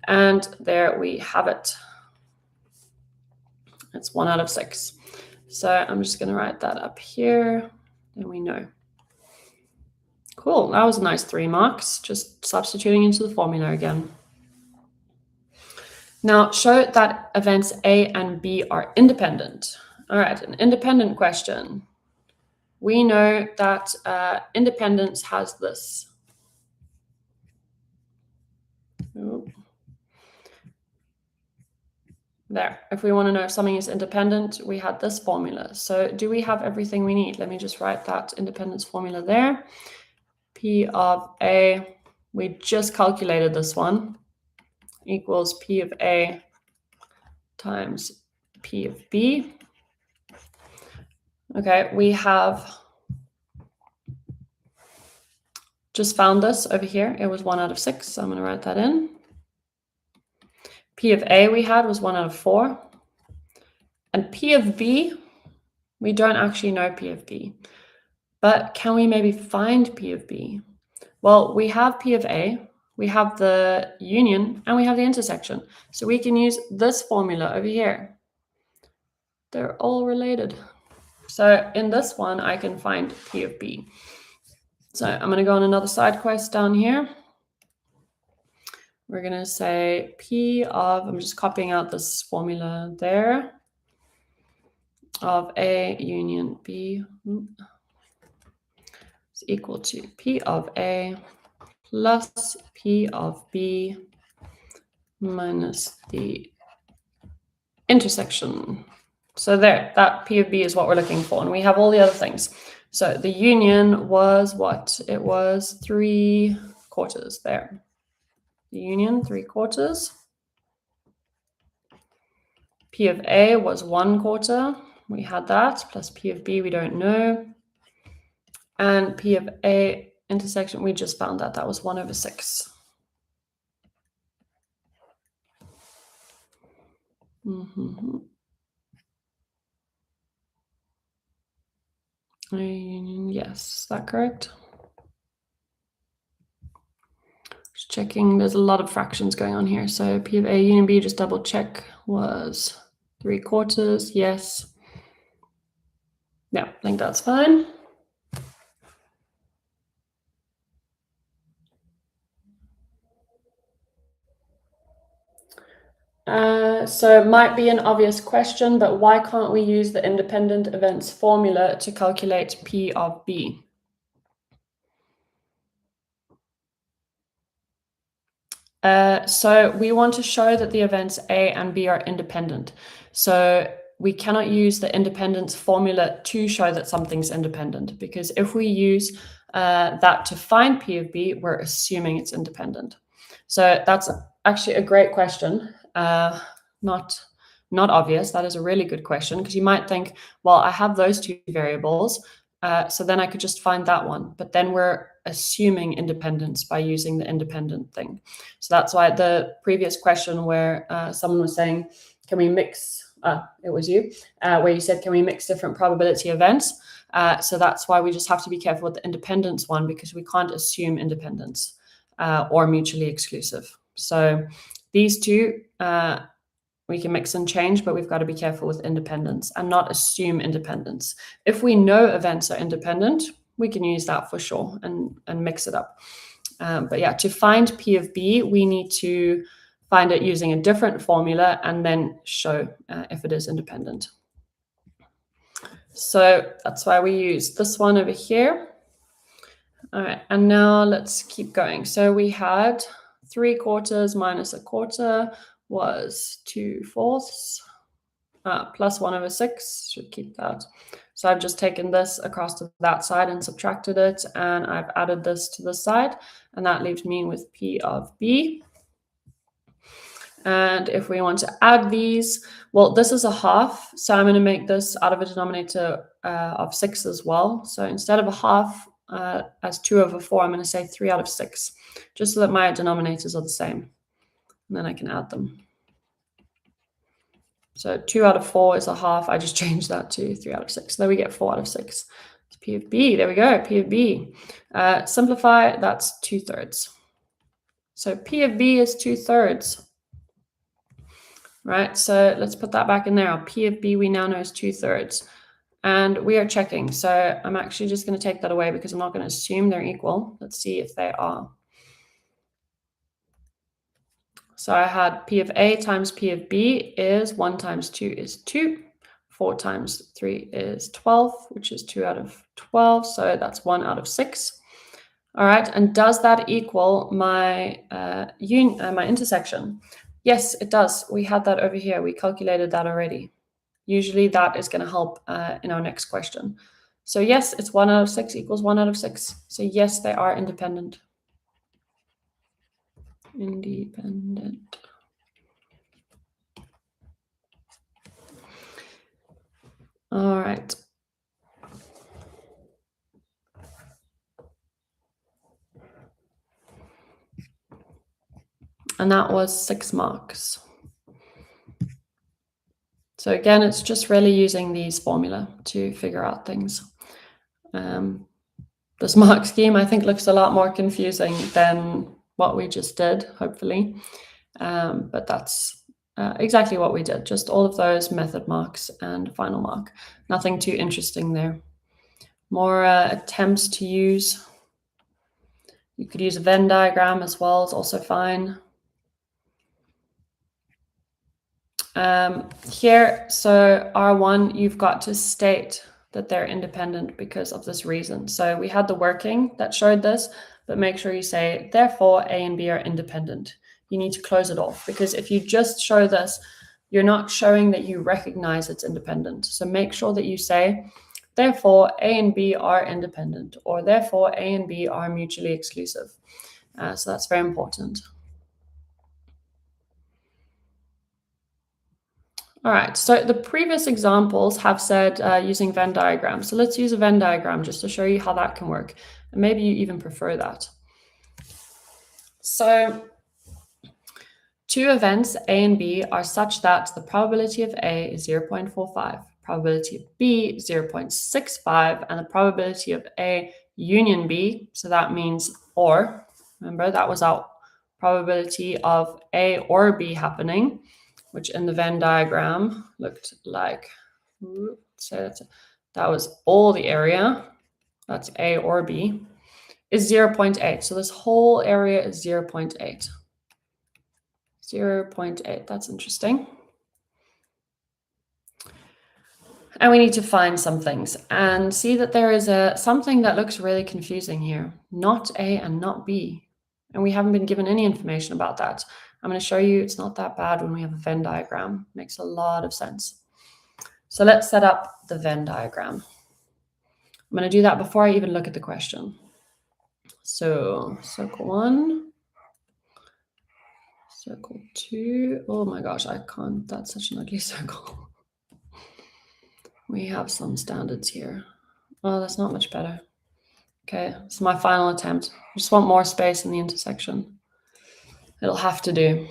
And there we have it. It's 1 out of 6. So I'm just going to write that up here. And we know. Cool. That was a nice 3 marks. Just substituting into the formula again. Now, show that events A and B are independent. All right, an independent question. We know that independence has this. Ooh. There. If we want to know if something is independent, we had this formula. So do we have everything we need? Let me just write that independence formula there. P of A, we just calculated this one, equals P of A times P of B. Okay, we have just found this over here. It was 1 out of 6, so I'm going to write that in. P of A we had was 1 out of 4. And P of B, we don't actually know P of B. But can we maybe find P of B? Well, we have P of A, we have the union, and we have the intersection. So we can use this formula over here. They're all related. So in this one, I can find P of B. So I'm going to go on another side quest down here. We're going to say P of, I'm just copying out this formula there, of A union B is equal to P of A plus P of B minus the intersection. So there, that P of B is what we're looking for. And we have all the other things. So the union was what? It was 3/4 there. The union, 3/4. P of A was 1/4. We had that, plus P of B, we don't know. And P of A intersection, we just found that. That was 1 over 6. Yes, is that correct? Just checking, there's a lot of fractions going on here. So P of A union B, just double check, was 3/4, yes. Yeah, I think that's fine. So it might be an obvious question, but why can't we use the independent events formula to calculate P of B? So we want to show that the events A and B are independent. So we cannot use the independence formula to show that something's independent, because if we use that to find P of B, we're assuming it's independent. So that's actually a great question. Not obvious. That is a really good question, because you might think, well, I have those two variables, so then I could just find that one. But then we're assuming independence by using the independent thing. So that's why the previous question where someone was saying, can we mix, it was you, where you said, can we mix different probability events? So that's why we just have to be careful with the independence one, because we can't assume independence or mutually exclusive. So these two, we can mix and change, but we've got to be careful with independence and not assume independence. If we know events are independent, we can use that for sure and mix it up. But yeah, to find P of B, we need to find it using a different formula and then show if it is independent. So that's why we use this one over here. All right, and now let's keep going. So we had 3/4 minus 1/4 was 2/4, plus 1 over 6, should keep that. So I've just taken this across to that side and subtracted it, and I've added this to this side, and that leaves me with P of B. And if we want to add these, well, this is a half, so I'm going to make this out of a denominator of 6 as well. So instead of a half as 2 over 4, I'm going to say 3 out of 6, just so that my denominators are the same. And then I can add them. So 2 out of 4 is a half. I just changed that to 3 out of 6. There we get 4 out of 6. It's P of B. There we go, P of B. Simplify, that's 2/3. So P of B is 2/3. Right, so let's put that back in there. Our P of B we now know is 2/3. And we are checking. So I'm actually just going to take that away because I'm not going to assume they're equal. Let's see if they are. So I had P of A times P of B is 1 times 2 is 2. 4 times 3 is 12, which is 2 out of 12. So that's 1 out of 6. All right, and does that equal my my intersection? Yes, it does. We had that over here. We calculated that already. Usually that is going to help in our next question. So yes, it's 1 out of 6 equals 1 out of 6. So yes, they are independent. Independent. All right. And that was 6 marks. So again, it's just really using these formula to figure out things. This mark scheme, I think, looks a lot more confusing than what we just did, hopefully. But that's exactly what we did. Just all of those method marks and final mark. Nothing too interesting there. More attempts to use. You could use a Venn diagram as well, it's also fine. Here, so R1, you've got to state that they're independent because of this reason. So we had the working that showed this, but make sure you say, therefore, A and B are independent. You need to close it off because if you just show this, you're not showing that you recognize it's independent. So make sure that you say, therefore, A and B are independent, or therefore, A and B are mutually exclusive. So that's very important. All right, so the previous examples have said using Venn diagrams. So let's use a Venn diagram just to show you how that can work. And maybe you even prefer that. So two events, A and B, are such that the probability of A is 0.45, probability of B 0.65, and the probability of A union B, so that means or, remember that was our probability of A or B happening, which in the Venn diagram looked like, so that was all the area, that's A or B, is 0.8. So this whole area is 0.8. 0.8, that's interesting. And we need to find some things and see that there is something that looks really confusing here, not A and not B. And we haven't been given any information about that. I'm going to show you it's not that bad when we have a Venn diagram. Makes a lot of sense. So let's set up the Venn diagram. I'm going to do that before I even look at the question. So circle 1, circle 2. Oh my gosh, I can't. That's such an ugly circle. We have some standards here. Oh, that's not much better. Okay, it's my final attempt. I just want more space in the intersection. It'll have to do.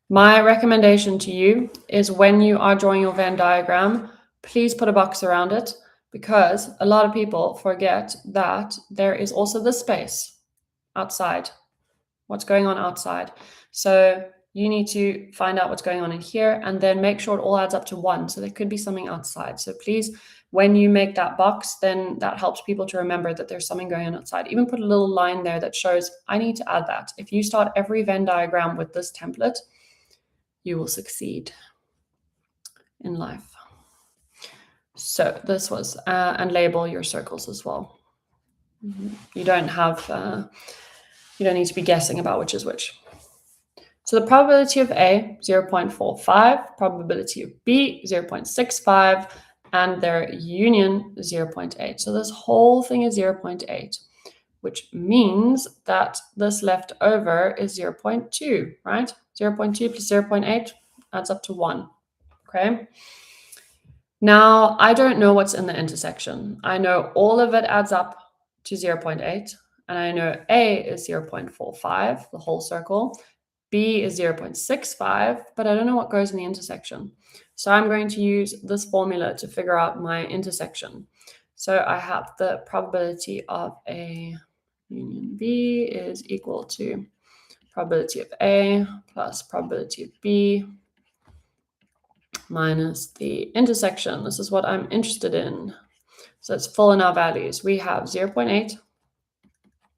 My recommendation to you is when you are drawing your Venn diagram, please put a box around it because a lot of people forget that there is also this space outside. What's going on outside? So you need to find out what's going on in here and then make sure it all adds up to 1. So there could be something outside. So please, when you make that box, then that helps people to remember that there's something going on outside. Even put a little line there that shows, I need to add that. If you start every Venn diagram with this template, you will succeed in life. So this was, and label your circles as well. You don't have, you don't need to be guessing about which is which. So the probability of A, 0.45, probability of B, 0.65, and their union, 0.8. So this whole thing is 0.8, which means that this left over is 0.2, right? 0.2 plus 0.8 adds up to 1, okay? Now, I don't know what's in the intersection. I know all of it adds up to 0.8, and I know A is 0.45, the whole circle. B is 0.65, but I don't know what goes in the intersection. So I'm going to use this formula to figure out my intersection. So I have the probability of A union B is equal to probability of A plus probability of B minus the intersection. This is what I'm interested in. So it's full in our values. We have 0.8.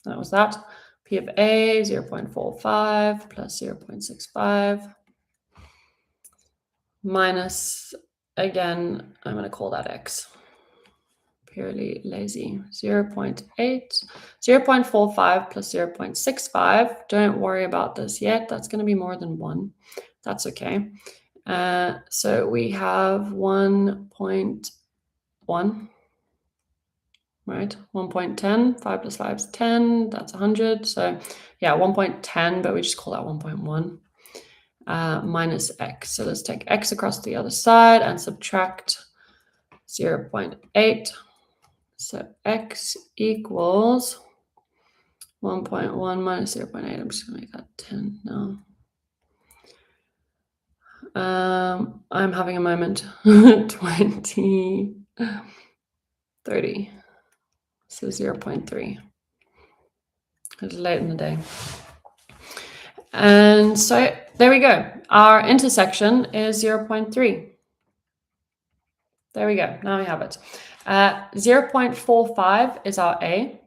That was that. P of A, 0.45 plus 0.65 minus, again, I'm going to call that X. Purely lazy. 0.8, 0.45 plus 0.65. Don't worry about this yet. That's going to be more than 1. That's okay. So we have 1.1. Right, 1.10, 5 plus 5 is 10, that's 100. So yeah, 1.10, but we just call that 1.1 minus X. So let's take X across the other side and subtract 0.8. So X equals 1.1 minus 0.8. I'm just gonna make that 10 now. I'm having a moment. 20, 30. So 0.3. It's late in the day. And so there we go. Our intersection is 0.3. There we go. Now we have it. 0.45 is our A.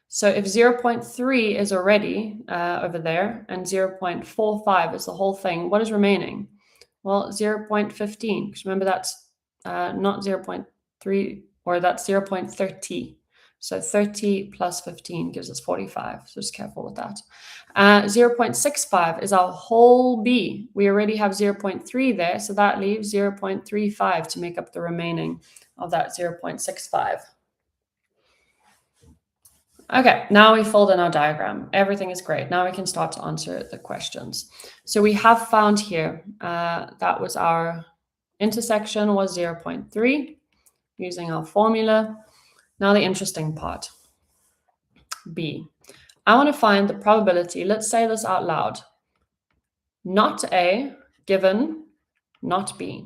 So if 0.3 is already over there and 0.45 is the whole thing, what is remaining? Well, 0.15. Because remember, that's not 0.3, or that's 0.30. So 30 plus 15 gives us 45. So just careful with that. 0.65 is our whole B. We already have 0.3 there, so that leaves 0.35 to make up the remaining of that 0.65. Okay, now we filled in our diagram. Everything is great. Now we can start to answer the questions. So we have found here, that was our intersection was 0.3 using our formula. Now the interesting part, B. I want to find the probability, let's say this out loud, not A given not B.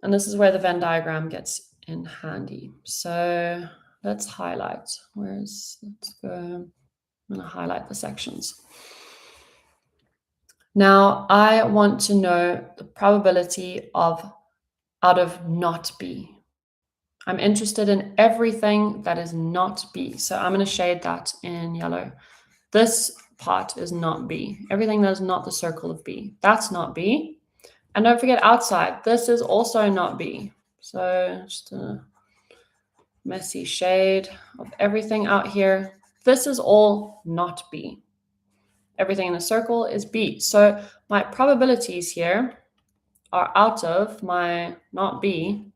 And this is where the Venn diagram gets in handy. So let's highlight. Let's go, I'm going to highlight the sections. Now I want to know the probability of out of not B. I'm interested in everything that is not B. So I'm going to shade that in yellow. This part is not B. Everything that is not the circle of B. That's not B. And don't forget outside. This is also not B. So just a messy shade of everything out here. This is all not B. Everything in the circle is B. So my probabilities here are out of my not B,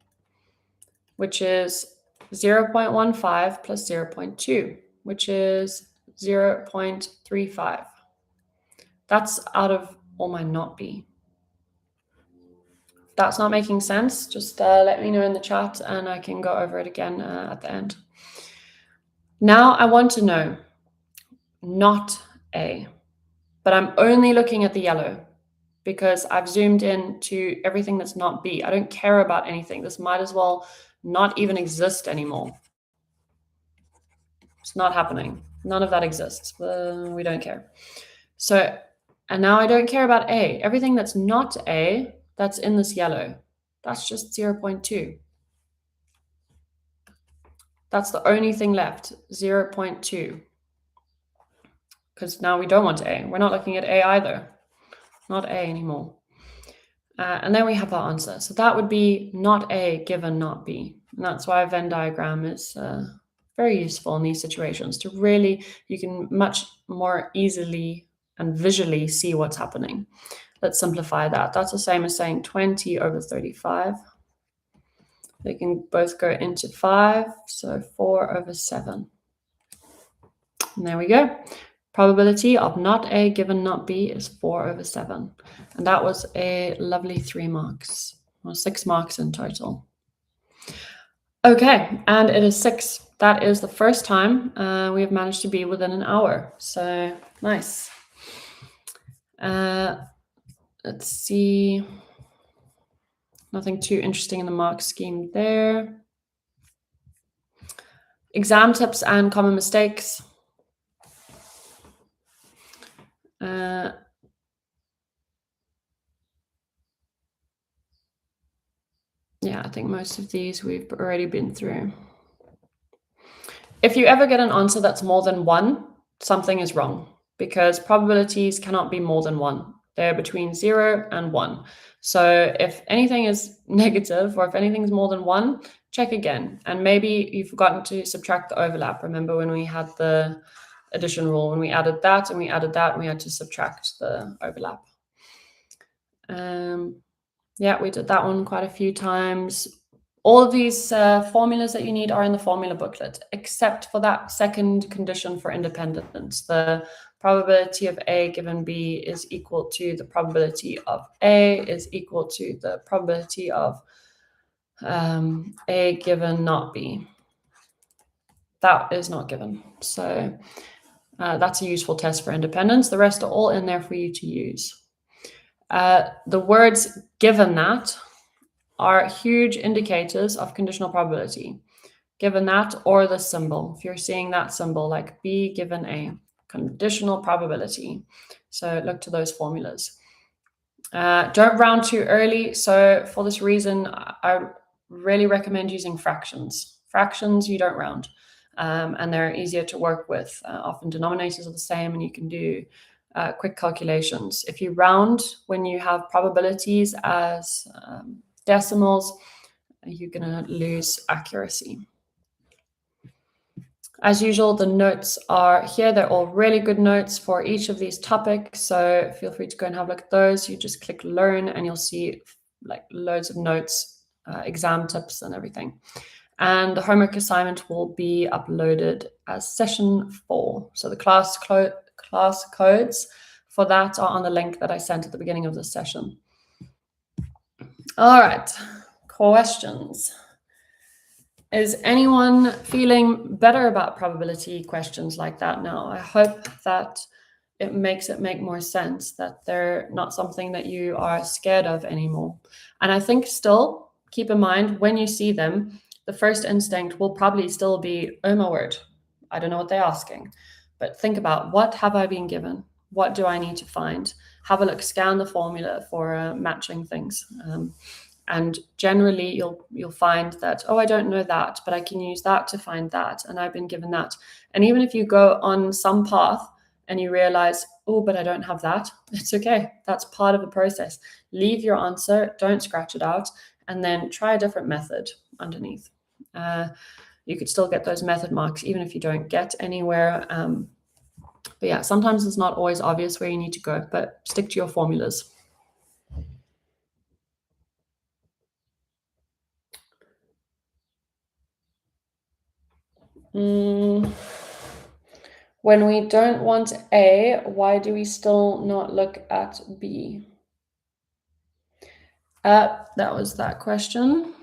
which is 0.15 plus 0.2, which is 0.35. That's out of all my not B. If that's not making sense, just let me know in the chat and I can go over it again at the end. Now I want to know not A, but I'm only looking at the yellow because I've zoomed in to everything that's not B. I don't care about anything. This might as well not even exist anymore. It's not happening. None of that exists. We don't care. So, and now I don't care about A. Everything that's not A, that's in this yellow, that's just 0.2. That's the only thing left, 0.2. Because now we don't want A. We're not looking at A either. Not A anymore. And then we have our answer. So that would be not A given not B. And that's why a Venn diagram is very useful in these situations to really, you can much more easily and visually see what's happening. Let's simplify that. That's the same as saying 20 over 35. They can both go into 5, so 4 over 7. And there we go. Probability of not A given not B is 4 over 7. And that was a lovely 3 marks, or 6 marks in total. Okay, and it is 6. That is the first time we have managed to be within an hour. So nice. Let's see. Nothing too interesting in the mark scheme there. Exam tips and common mistakes. Yeah, I think most of these we've already been through. If you ever get an answer that's more than 1, something is wrong, because probabilities cannot be more than 1. They're between 0 and 1. So if anything is negative, or if anything's more than 1, check again. And maybe you've forgotten to subtract the overlap. Remember when we had the addition rule, when we added that and we added that, we had to subtract the overlap. Yeah, we did that one quite a few times. All of these formulas that you need are in the formula booklet, except for that second condition for independence. The probability of A given B is equal to the probability of A is equal to the probability of A given not B. That is not given. So that's a useful test for independence. The rest are all in there for you to use. The words given that are huge indicators of conditional probability. Given that, or the symbol. If you're seeing that symbol, like B given A, conditional probability. So look to those formulas. Don't round too early. So for this reason, I really recommend using fractions. Fractions, you don't round. And they're easier to work with. Often denominators are the same, and you can do quick calculations. If you round when you have probabilities as decimals, you're going to lose accuracy. As usual, the notes are here. They're all really good notes for each of these topics. So feel free to go and have a look at those. You just click learn and you'll see like loads of notes, exam tips and everything. And the homework assignment will be uploaded as session 4. So the class codes for that are on the link that I sent at the beginning of the session. All right, questions. Is anyone feeling better about probability questions like that now? I hope that it makes it make more sense, that they're not something that you are scared of anymore. And I think still keep in mind when you see them, the first instinct will probably still be, oh my word, I don't know what they're asking. But think about, what have I been given? What do I need to find? Have a look, scan the formula for matching things. And generally you'll find that, oh, I don't know that, but I can use that to find that. And I've been given that. And even if you go on some path and you realize, oh, but I don't have that, it's okay. That's part of the process. Leave your answer, don't scratch it out, and then try a different method underneath. You could still get those method marks even if you don't get anywhere. But yeah, sometimes it's not always obvious where you need to go, but stick to your formulas. When we don't want A, why do we still not look at B? That was that question.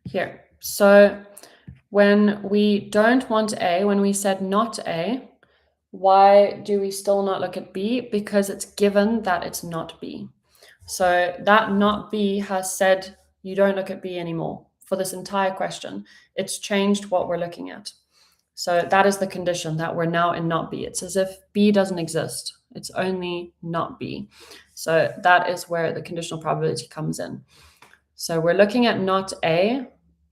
Here. So when we don't want A, when we said not A, why do we still not look at B? Because it's given that it's not B. So that not B has said you don't look at B anymore for this entire question. It's changed what we're looking at. So that is the condition, that we're now in not B. It's as if B doesn't exist. It's only not B. So that is where the conditional probability comes in. So we're looking at not A,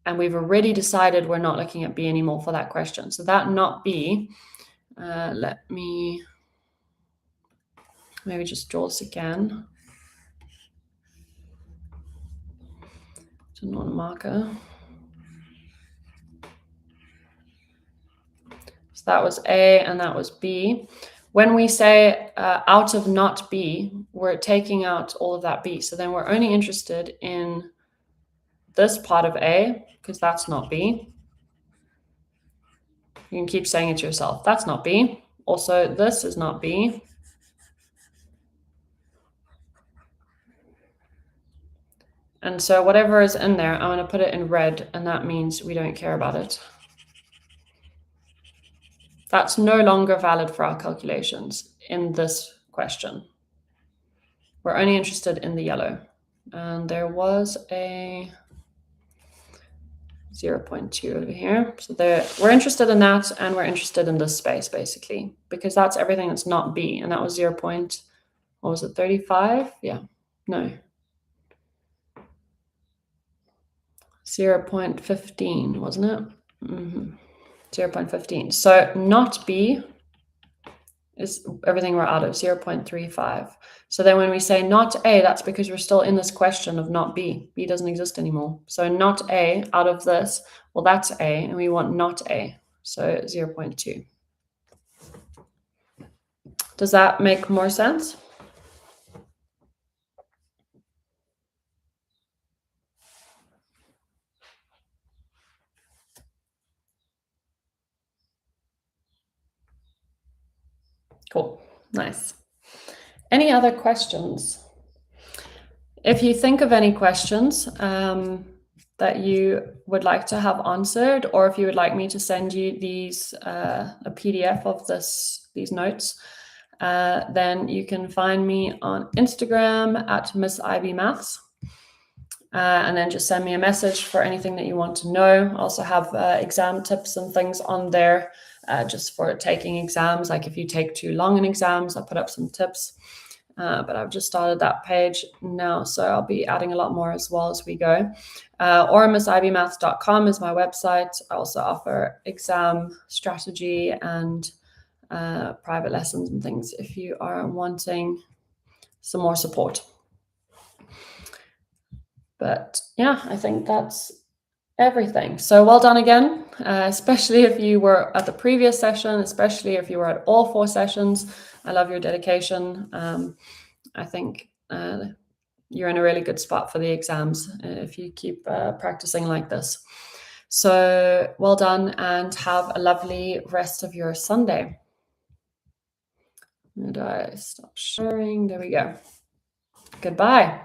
and we've already decided we're not looking at B anymore for that question. So that not B, let me maybe just draw this again. Not a marker. So that was A and that was B. When we say out of not B, we're taking out all of that B. So then we're only interested in this part of A, because that's not B. You can keep saying it to yourself. That's not B. Also, this is not B. And so whatever is in there, I'm going to put it in red, and that means we don't care about it. That's no longer valid for our calculations in this question. We're only interested in the yellow. And there was a 0.2 over here. So we're interested in that, and we're interested in this space, basically, because that's everything that's not B. And that was 35? Yeah, no. 0.15, wasn't it? 0.15. So not B is everything we're out of, 0.35. So then when we say not A, that's because we're still in this question of not B. B doesn't exist anymore. So not A out of this, well, that's A, and we want not A. So 0.2. Does that make more sense? Cool. Nice. Any other questions? If you think of any questions that you would like to have answered, or if you would like me to send you these a PDF of these notes, then you can find me on Instagram at Miss Ivy Maths. And then just send me a message for anything that you want to know. I also have exam tips and things on there just for taking exams. Like if you take too long in exams, I put up some tips. But I've just started that page now, so I'll be adding a lot more as well as we go. Or missivymaths.com is my website. I also offer exam strategy and private lessons and things if you are wanting some more support. But yeah, I think that's everything. So well done again, especially if you were at the previous session, especially if you were at all 4 sessions. I love your dedication. I think you're in a really good spot for the exams if you keep practicing like this. So well done, and have a lovely rest of your Sunday. And I stop sharing. There we go. Goodbye.